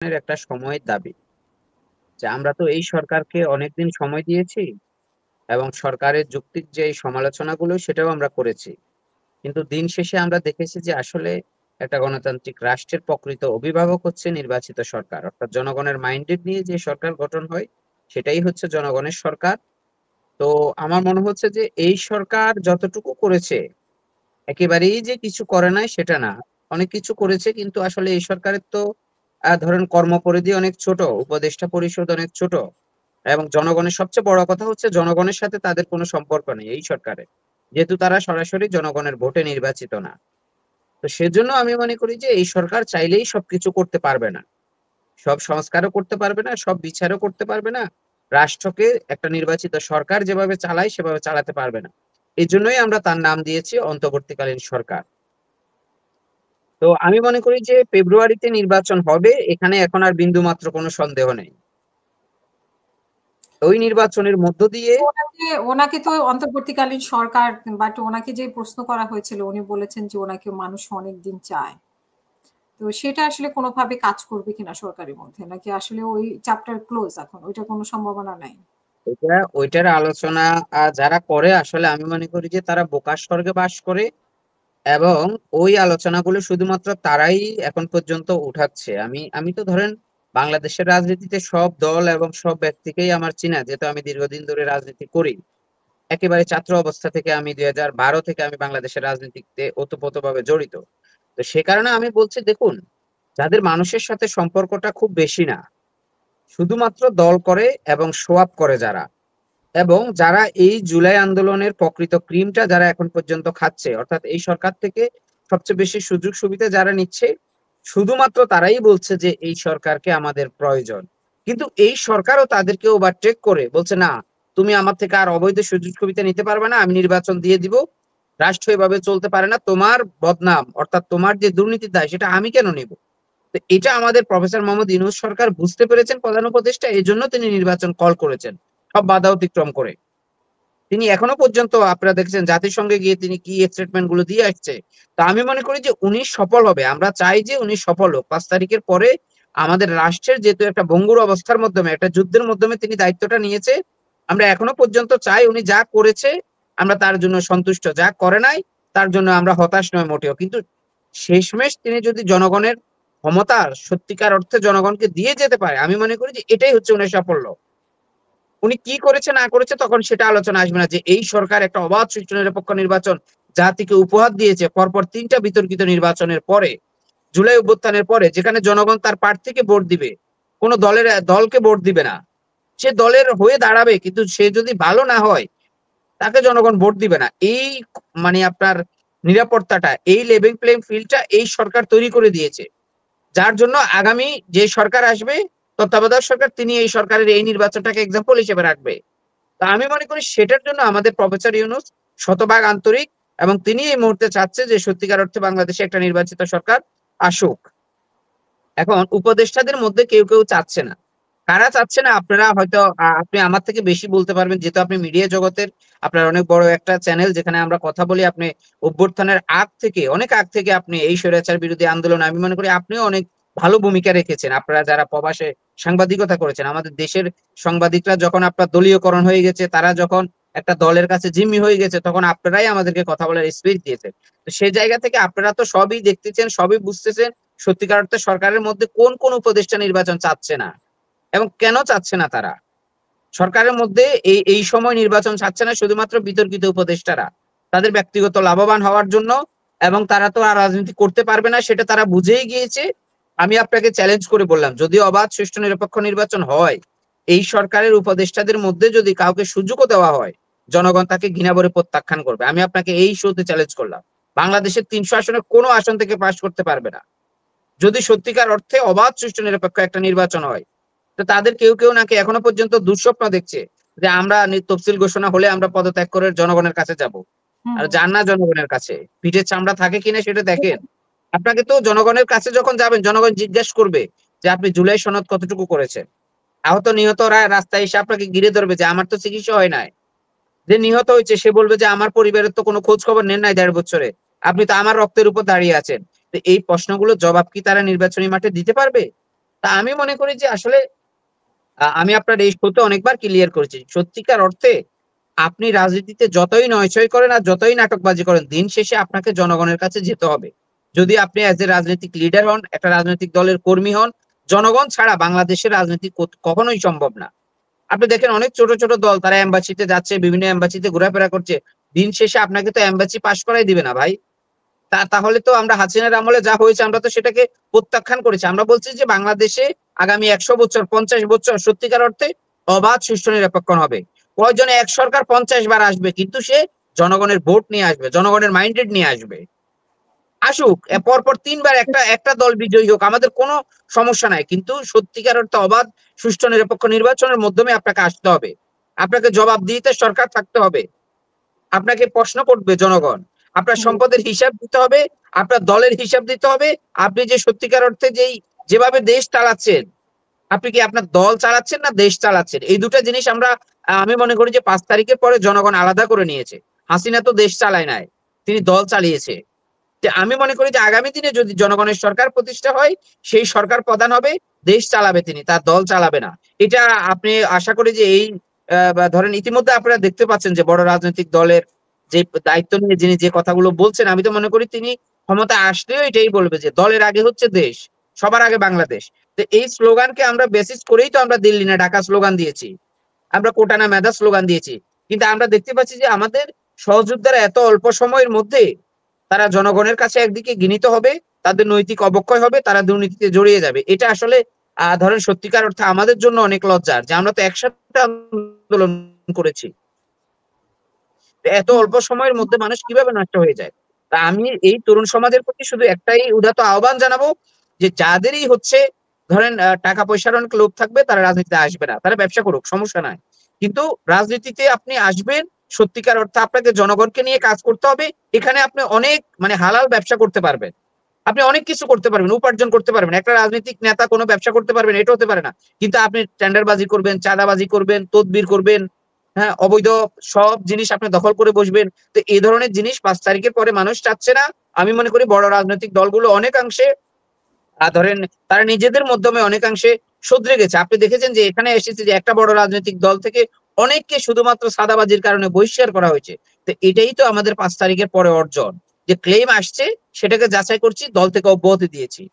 একটা সময়ের দাবি যে আমরা তো এই সরকারকে অনেকদিন সময় দিয়েছি এবং সরকারের যৌক্তিক যে এই সমালোচনাগুলো সেটাও আমরা করেছি। কিন্তু দিন শেষে আমরা দেখেছি যে আসলে একটা গণতান্ত্রিক রাষ্ট্রের প্রকৃত অভিভাবক হচ্ছে নির্বাচিত সরকার। অর্থাৎ জনগণের মাইন্ডেড নিয়ে যে সরকার গঠন হয় সেটাই হচ্ছে জনগণের সরকার। তো আমার মনে হচ্ছে যে এই সরকার যতটুকু করেছে একেবারেই যে কিছু করে নাই সেটা না। অনেক কিছু করেছে কিন্তু আসলে এই সরকারের তো ধরেন কর্মপরিধি অনেক ছোট, উপদেষ্টা পরিষদ অনেক ছোট এবং জনগণের সবচেয়ে বড় কথা হচ্ছে জনগণের সাথে তাদের কোনো সম্পর্ক নেই এই সরকারের। যেহেতু তারা সরাসরি জনগণের ভোটে নির্বাচিত না। তো সেজন্য আমি মনে করি যে এই সরকার চাইলেই সবকিছু করতে পারবে না। সব সংস্কারও করতে পারবে না, সব বিচারও করতে পারবে না। রাষ্ট্রকে একটা নির্বাচিত সরকার যেভাবে চালায় সেভাবে চালাতে পারবে না। এজন্যই আমরা তার নাম দিয়েছি অন্তর্বর্তীকালীন সরকার। তো আমি মনে করি যে ফেব্রুয়ারিতে নির্বাচন হবে, এখানে এখন আর বিন্দুমাত্র কোনো সন্দেহ নেই। ওই নির্বাচনের মধ্য দিয়ে ওনাকে ওনাকে তো অন্তর্বর্তীকালীন সরকার বাট ওনাকে যে প্রশ্ন করা হয়েছিল উনি বলেছেন যে ওনাকে মানুষ অনেকদিন চায়। তো সেটা আসলে কোনোভাবে কাজ করবে কিনা সরকারের মধ্যে নাকি আসলে ওই চ্যাপ্টার ক্লোজ এখন ওইটা কোনো সম্ভাবনা নাই? ওইটার আলোচনা যারা করে আসলে আমি মনে করি যে তারা বোকার স্বর্গে বাস করে এবং ওই আলোচনাগুলো শুধুমাত্র তারাই এখন পর্যন্ত উঠাচ্ছে। আমি আমি তো ধরেন বাংলাদেশের রাজনীতিতে সব দল এবং সব ব্যক্তিকেই আমার চিনা, যেহেতু আমি দীর্ঘদিন ধরে রাজনীতি করি। একেবারে ছাত্র অবস্থা থেকে আমি 2012 থেকে আমি বাংলাদেশের রাজনীতিতে ওতপ্রোতভাবে জড়িত। তো সে কারণে আমি বলছি দেখুন, যাদের মানুষের সাথে সম্পর্কটা খুব বেশি না, শুধুমাত্র দল করে এবং শো আপ করে যারা, এবং যারা এই জুলাই আন্দোলনের প্রকৃত ক্রিমটা যারা এখন পর্যন্ত খাচ্ছে, অর্থাৎ এই সরকার থেকে সবচেয়ে বেশি সুযোগ সুবিধা যারা নিচ্ছে, শুধুমাত্র তারাই বলছে যে এই সরকারকে আমাদের প্রয়োজন। কিন্তু এই সরকারও তাদেরকে ওভারটেক করে বলছে না, তুমি আমার থেকে আর অবৈধ সুযোগ সুবিধা নিতে পারবে না, আমি নির্বাচন দিয়ে দিব। রাষ্ট্র এভাবে চলতে পারে না, তোমার বদনাম অর্থাৎ তোমার যে দুর্নীতির দায় সেটা আমি কেন নিব? তো এটা আমাদের প্রফেসর মোহাম্মদ ইউনূস সরকার বুঝতে পেরেছেন, প্রধান উপদেষ্টা, এই জন্য তিনি নির্বাচন কল করেছেন সব বাধা অতিক্রম করে। তিনি এখনো পর্যন্ত আপনারা দেখছেন জাতিসংঘে গিয়ে তিনি কি স্টেটমেন্ট গুলো দিয়ে আসছে। তা আমি মনে করি যে উনি সফল হবে, আমরা চাই যে উনি সফল হোক। 5 তারিখের পরে আমাদের রাষ্ট্রের যেহেতু একটা ভঙ্গুর অবস্থার মাধ্যমে, একটা যুদ্ধের মাধ্যমে তিনি দায়িত্বটা নিয়েছে, আমরা এখনো পর্যন্ত চাই উনি যা করেছে আমরা তার জন্য সন্তুষ্ট, যা করে নাই তার জন্য আমরা হতাশ নয় মোটেও। কিন্তু শেষমেশ তিনি যদি জনগণের ক্ষমতার সত্যিকার অর্থে জনগণকে দিয়ে যেতে পারে, আমি মনে করি যে এটাই হচ্ছে উনি সাফল্য। উনি কি করেছে না করেছে তখন সেটা আলোচনা আসবে না, যে এই সরকার একটা অবাধ সুষ্ঠু নিরপেক্ষ নির্বাচন জাতিকে উপহার দিয়েছে পরপর 3টা বিতর্কিত নির্বাচনের পরে, জুলাই অভ্যুত্থানের পরে, যেখানে জনগণ তার প্রার্থীকে ভোট দিবে, কোন দলকে ভোট দিবে না। সে দলের হয়ে দাঁড়াবে কিন্তু সে যদি ভালো না হয় তাকে জনগণ ভোট দিবে না। এই মানে আপনার নিরাপত্তাটা, এই লেভেল প্লেইং ফিল্ডটা এই সরকার তৈরি করে দিয়েছে, যার জন্য আগামী যে সরকার আসবে, তত্ত্বাবধায়ক সরকার, তিনি এই সরকারের এই নির্বাচনটাকে এক্সাম্পল হিসেবে রাখবে। তা আমি মনে করি সেটার জন্য আমাদের প্রফেসর ইউনূস শতভাগ আন্তরিক এবং তিনি এই মুহূর্তে চাচ্ছে যে সত্যিকার অর্থে বাংলাদেশে একটা নির্বাচিত সরকার আসুক। এখন উপদেষ্টাদের মধ্যে কেউ কেউ চাচ্ছে না। কারা চাচ্ছে না আপনারা হয়তো আপনি আমার থেকে বেশি বলতে পারবেন, যেহেতু আপনি মিডিয়া জগতের, আপনার অনেক বড় একটা চ্যানেল যেখানে আমরা কথা বলি। আপনি অভ্যুত্থানের আগ থেকে, অনেক আগ থেকে আপনি এই স্বৈরাচার বিরোধী আন্দোলন, আমি মনে করি আপনিও অনেক ভালো ভূমিকা রেখেছেন। আপনারা যারা প্রবাসে সাংবাদিকতা করেছেন, আমাদের দেশের সাংবাদিকরা যখন আপনার দলীয়করণ হয়ে গেছে, তারা যখন একটা দলের কাছে জিম্মি হয়ে গেছে, তখন আপনারাই আমাদেরকে কথা বলার স্পেস দিয়েছেন। তো সেই জায়গা থেকে আপনারা তো সবই দেখতেছেন, সবই বুঝতেছেন সত্যিকার অর্থে সরকারের মধ্যে কোন কোন উপদেষ্টা নির্বাচন চাচ্ছে না এবং কেন চাচ্ছে না তারা। সরকারের মধ্যে এই এই সময় নির্বাচন চাচ্ছে না শুধুমাত্র বিতর্কিত উপদেষ্টারা, তাদের ব্যক্তিগত লাভবান হওয়ার জন্য, এবং তারা তো আর রাজনীতি করতে পারবে না সেটা তারা বুঝেই গিয়েছে। আমি আপনাকে চ্যালেঞ্জ করে বললাম, যদি অবাধ সুষ্ঠু নিরপেক্ষ নির্বাচন হয়, এই সরকারের উপদেষ্টাদের মধ্যে যদি কাউকে সুযোগও দেওয়া হয়, জনগণ তাকে ঘৃণা ভরে প্রত্যাখ্যান করবে। আমি আপনাকে এই শোতে চ্যালেঞ্জ করলাম, বাংলাদেশের 300 আসনে কোনো আসন থেকে পাশ করতে পারবে না যদি সত্যিকার অর্থে অবাধ সুষ্ঠু নিরপেক্ষ একটা নির্বাচন হয়। তো তাদের কেউ কেউ নাকি এখনো পর্যন্ত দুঃস্বপ্ন দেখছে যে আমরা তফসিল ঘোষণা হলে আমরা পদত্যাগ করে জনগণের কাছে যাব। আর হুম। যান না জনগণের কাছে, পিঠের চামড়া থাকে কিনা সেটা দেখেন। আপনাকে তো জনগণের কাছে যখন যাবেন, জনগণ জিজ্ঞেস করবে যে আপনি জুলাই সনদ কতটুকু করেছেন। আহত নিহতরা রাস্তায় এসে আপনাকে ঘিরে ধরবে যে আমার তো চিকিৎসা হয় নাই। যে নিহত হয়েছে সে বলবে যে আমার পরিবারের তো কোনো খোঁজ খবর নেন নাই 1.5 বছরে, আপনি তো আমার রক্তের উপর দাঁড়িয়ে আছেন। তো এই প্রশ্নগুলোর জবাব কি তারা নির্বাচনী মাঠে দিতে পারবে? তা আমি মনে করি যে আসলে আমি আপনার এই শোতে অনেকবার ক্লিয়ার করেছি। সত্যিকার অর্থে আপনি রাজনীতিতে যতই নয়-ছয় করেন আর যতই নাটকবাজি করেন, দিন শেষে আপনাকে জনগণের কাছে যেতে হবে। যদি আপনি এজ এ রাজনৈতিক লিডার হন, একটা রাজনৈতিক দলের কর্মী হন, জনগণ ছাড়া বাংলাদেশের রাজনীতি কখনোই সম্ভব না। আপনি দেখেন অনেক ছোট, ছোট দল তারা এম্বাসিতে যাচ্ছে, বিভিন্ন এম্বাসিতে ঘোরাফেরা করছে। দিন শেষে আপনাকে তো এম্বাসি পাস করাই দিবে না ভাই। তাহলে তো আমরা হাসিনার আমলে যা হয়েছে আমরা তো সেটাকে প্রত্যাখ্যান করেছি। আমরা বলছি যে বাংলাদেশে আগামী ১০০ বছর ৫০ বছর সত্যিকার অর্থে অবাধ সুষ্ঠু নিরপেক্ষ হবে। প্রয়োজনে এক সরকার ৫০ বার আসবে কিন্তু সে জনগণের ভোট নিয়ে আসবে, জনগণের মাইন্ডেড নিয়ে আসবে। আসুক পরপর ৩ বার একটা একটা দল বিজয়ী হোক আমাদের কোনো সমস্যা নাই। কিন্তু সত্যিকার অর্থে অবাধ সুষ্ঠু নিরপেক্ষ নির্বাচনের মাধ্যমে আপনাকে আসতে হবে। আপনাকে জবাবদিহিতে সরকার থাকতে হবে। আপনাকে প্রশ্ন করবে জনগণ। আপনার জি, সম্পদের হিসাব দিতে হবে, আপনার দলের হিসাব দিতে হবে। আপনি যে সত্যিকার অর্থে যেভাবে দেশ চালাচ্ছেন, আপনি কি আপনার দল চালাচ্ছেন না দেশ চালাচ্ছেন? এই ২ টা জিনিস আমরা আমি মনে করি যে ৫ তারিখের পরে জনগণ আলাদা করে নিয়েছে। হাসিনা তো দেশ চালায় নাই। তিনি দল চালিয়েছে। যে আমি মনে করি যে আগামী দিনে যদি জনগণের সরকার প্রতিষ্ঠা হয়, সেই সরকার প্রধান হবে, দেশ চালাবে তিনি, তার দল চালাবে না। এটা আপনি আশা করি যে এই বা ধরেন ইতিমধ্যে আপনারা দেখতে পাচ্ছেন যে বড় রাজনৈতিক দলের যে দায়িত্ব নিয়ে যিনি যে কথাগুলো বলছেন, আমি তো মনে করি তিনি ক্ষমতায় আসলেও এটাই বলবে যে দলের আগে হচ্ছে দেশ, সবার আগে বাংলাদেশ। তো এই স্লোগানকে আমরা বেসিস করেই তো আমরা দিল্লি না ঢাকা স্লোগান দিয়েছি। আমরা কোটা না মেধা স্লোগান দিয়েছি। কিন্তু আমরা দেখতে পাচ্ছি যে আমাদের সহযোদ্ধারা এত অল্প সময়ের মধ্যে তারা জনগণের কাছে একদিকে ঘৃণিত হবে, তাদের নৈতিক অবক্ষয় হবে, তারা দুর্নীতিতে জড়িয়ে যাবে। এটা আসলে ধরেন সত্যিকার অর্থে আমাদের জন্য অনেক লজ্জার যে আমরা তো একসাথে আন্দোলন করেছি। এত হুম, অল্প সময়ের মধ্যে মানুষ কিভাবে নষ্ট হয়ে যায়? তা আমি এই তরুণ সমাজের প্রতি শুধু একটাই উদাত্ত আহ্বান জানাবো যে যাদেরই হচ্ছে ধরেন টাকা পয়সার অনেক লোভ থাকবে তারা রাজনীতিতে আসবে না। তারা ব্যবসা করুক, সমস্যা নাই। কিন্তু রাজনীতিতে আপনি আসবেন, সত্যিকার অর্থে আপনাকে জনগণকে নিয়ে কাজ করতে হবে। এখানে আপনি অনেক মানে হালাল ব্যবসা করতে পারবেন। আপনি অনেক কিছু করতে পারবেন, উপার্জন করতে পারবেন। একটা রাজনৈতিক নেতা কোনো ব্যবসা করতে পারবেন, এটা হতে পারে না। কিন্তু আপনি টেন্ডারবাজি করবেন, চাঁদাবাজি করবেন, তদবির করবেন, হ্যাঁ? অবৈধ সব জিনিস আপনি দখল করে বসবেন। তো এই ধরনের জিনিস ৫ তারিখের পরে মানুষ চাচ্ছে না। আমি মনে করি বড় রাজনৈতিক দলগুলো অনেকাংশে ধরেন তারা নিজেদের মাধ্যমে অনেকাংশে শুধরে গেছে। আপনি দেখেছেন যে এখানে এসেছে যে একটা বড় রাজনৈতিক দল থেকে অনেককে শুধুমাত্র সাদাবাজির কারণে বহিষ্কার করা হয়েছে। তো এটাই তো আমাদের ৫ তারিখের পরে অর্জন। যে ক্লেইম আসছে সেটাকে যাচাই করছি, দল থেকে অব্যাহতি দিয়েছি।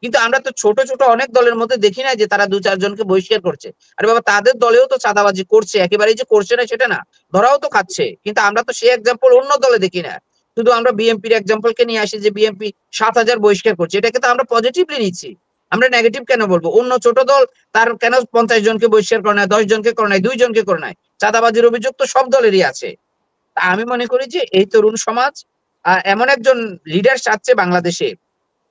কিন্তু আমরা তো ছোট, ছোট অনেক দলের মধ্যে দেখি না যে তারা ২-৪ জনকে বহিষ্কার করছে। আরে বাবা তাদের দলেও তো চাঁদাবাজি করছে। একেবারেই যে করছে না সেটা না। ধরাও তো খাচ্ছে। কিন্তু আমরা তো সেই এক্সাম্পল অন্য দলে দেখি না। শুধু আমরা বিএনপির এক্সাম্পল কে নিয়ে আসি যে বিএনপি ৭,০০০ বহিষ্কার করছে। এটাকে তো আমরা পজিটিভলি নিচ্ছি। আমরা নেগেটিভ কেন বলব? অন্য ছোট দল তার কেন ৫০ জনকে বহিষ্কার করে নাই, ১০ জনকে করে নাই, ২ জনকে করে নাই। চাঁদাবাজির অভিযোগ তো সব দলেরই আছে। তা আমি মনে করি যে এই তরুণ সমাজ এমন একজন লিডার চাচ্ছে বাংলাদেশে,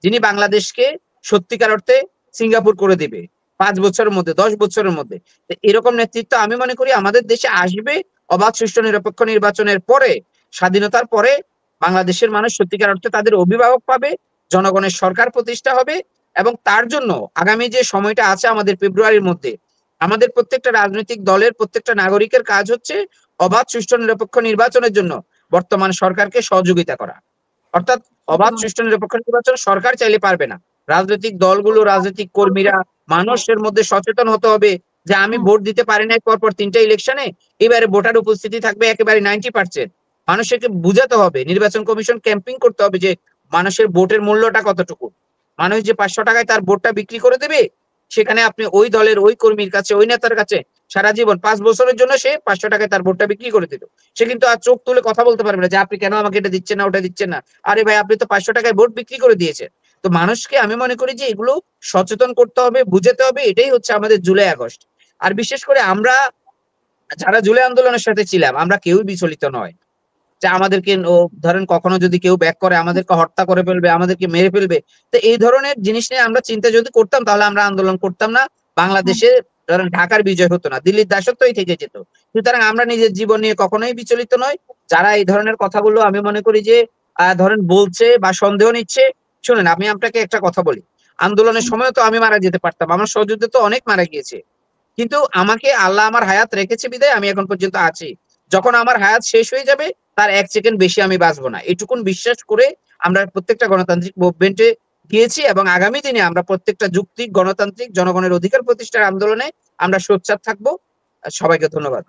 যিনি বাংলাদেশকে সত্যিকার অর্থে সিঙ্গাপুর করে দিবে। ৫ বছরের মধ্যে, ১০ বছরের মধ্যে। তো এরকম নেতৃত্ব আমি মনে করি আমাদের দেশে আসবে অবাধ সুষ্ঠু নিরপেক্ষ নির্বাচনের পরে, স্বাধীনতার পরে বাংলাদেশের মানুষ সত্যিকার অর্থে তাদের অভিভাবক পাবে, জনগণের সরকার প্রতিষ্ঠা হবে এবং তার জন্য আগামী যে সময়টা আছে আমাদের ফেব্রুয়ারির মধ্যে, আমাদের প্রত্যেকটা রাজনৈতিক দলের প্রত্যেকটা নাগরিকের কাজ হচ্ছে অবাধ সুষ্ঠু নিরপেক্ষ নির্বাচনের জন্য বর্তমান সরকারকে সহযোগিতা করা। অর্থাৎ অবাধ একদম। সুষ্ঠু নিরপেক্ষ নির্বাচন সরকার চাইলে পারবে না। রাজনৈতিক দলগুলো, রাজনৈতিক কর্মীরা, মানুষের মধ্যে সচেতন হতে হবে যে আমি হুম, ভোট দিতে পারি নাই পরপর ৩ টা ইলেকশনে, এবারে ভোটার উপস্থিতি থাকবে একেবারে 90%। মানুষকে বুঝাতে হবে, নির্বাচন কমিশন ক্যাম্পেইন করতে হবে যে মানুষের ভোটের মূল্যটা কতটুকু। মানুষ যে ৳৫০০ তার ভোটটা বিক্রি করে দেবে, সেখানে আপনি ওই দলের ওই কর্মীর কাছে, ওই নেতার কাছে সারা জীবন ৫ বছরের জন্য সে ৳৫০০ তার ভোটটা বিক্রি করে দিল। সে কিন্তু আর চোখ তুলে কথা বলতে পারবে না যে আপনি কেন আমাকে এটা দিচ্ছেন না, ওটা দিচ্ছেন না। আরে ভাই আপনি তো ৳৫০০ ভোট বিক্রি করে দিয়েছেন। তো মানুষকে আমি মনে করি যে এগুলো সচেতন করতে হবে, বুঝাতে হবে। এটাই হচ্ছে আমাদের জুলাই আগস্ট। আর বিশেষ করে আমরা যারা জুলাই আন্দোলনের সাথে ছিলাম, আমরা কেউই বিচলিত নয়। যে আমাদেরকে ধরেন কখনো যদি কেউ ব্যাক করে আমাদেরকে হত্যা করে ফেলবে, আমাদেরকে মেরে ফেলবে। তো এই ধরনের জিনিস নিয়ে আমরা চিন্তা যদি করতাম তাহলে আমরা আন্দোলন করতাম না। হুম, বাংলাদেশে ধরেন ঢাকার বিজয় হতো না। দিল্লির দাসত্বই থেকে যেত। সুতরাং আমরা নিজের জীবন নিয়ে কখনোই বিচলিত নই। যারা এই ধরনের কথাগুলো আমি মনে করি যে ধরেন বলছে বা সন্দেহ নিচ্ছে, শুনেন আমি আপনাকে একটা কথা বলি। আন্দোলনের হুম, সময়ও তো আমি মারা যেতে পারতাম। আমার সহযোদ্ধা তো অনেক মারা গিয়েছে। কিন্তু আমাকে আল্লাহ আমার হায়াত রেখেছে বিধায় আমি এখন পর্যন্ত আছি। যখন আমার হায়াত শেষ হয়ে যাবে তার ১ সেকেন্ড বেশি আমি বাঁচব না। এটুকুন বিশ্বাস করে আমরা প্রত্যেকটা গণতান্ত্রিক মুভমেন্টে দিয়েছি এবং আগামী দিনে আমরা প্রত্যেকটা যুক্তিক, গণতান্ত্রিক, জনগণের অধিকার প্রতিষ্ঠার আন্দোলনে আমরা সোচ্চার থাকবো। সবাইকে ধন্যবাদ।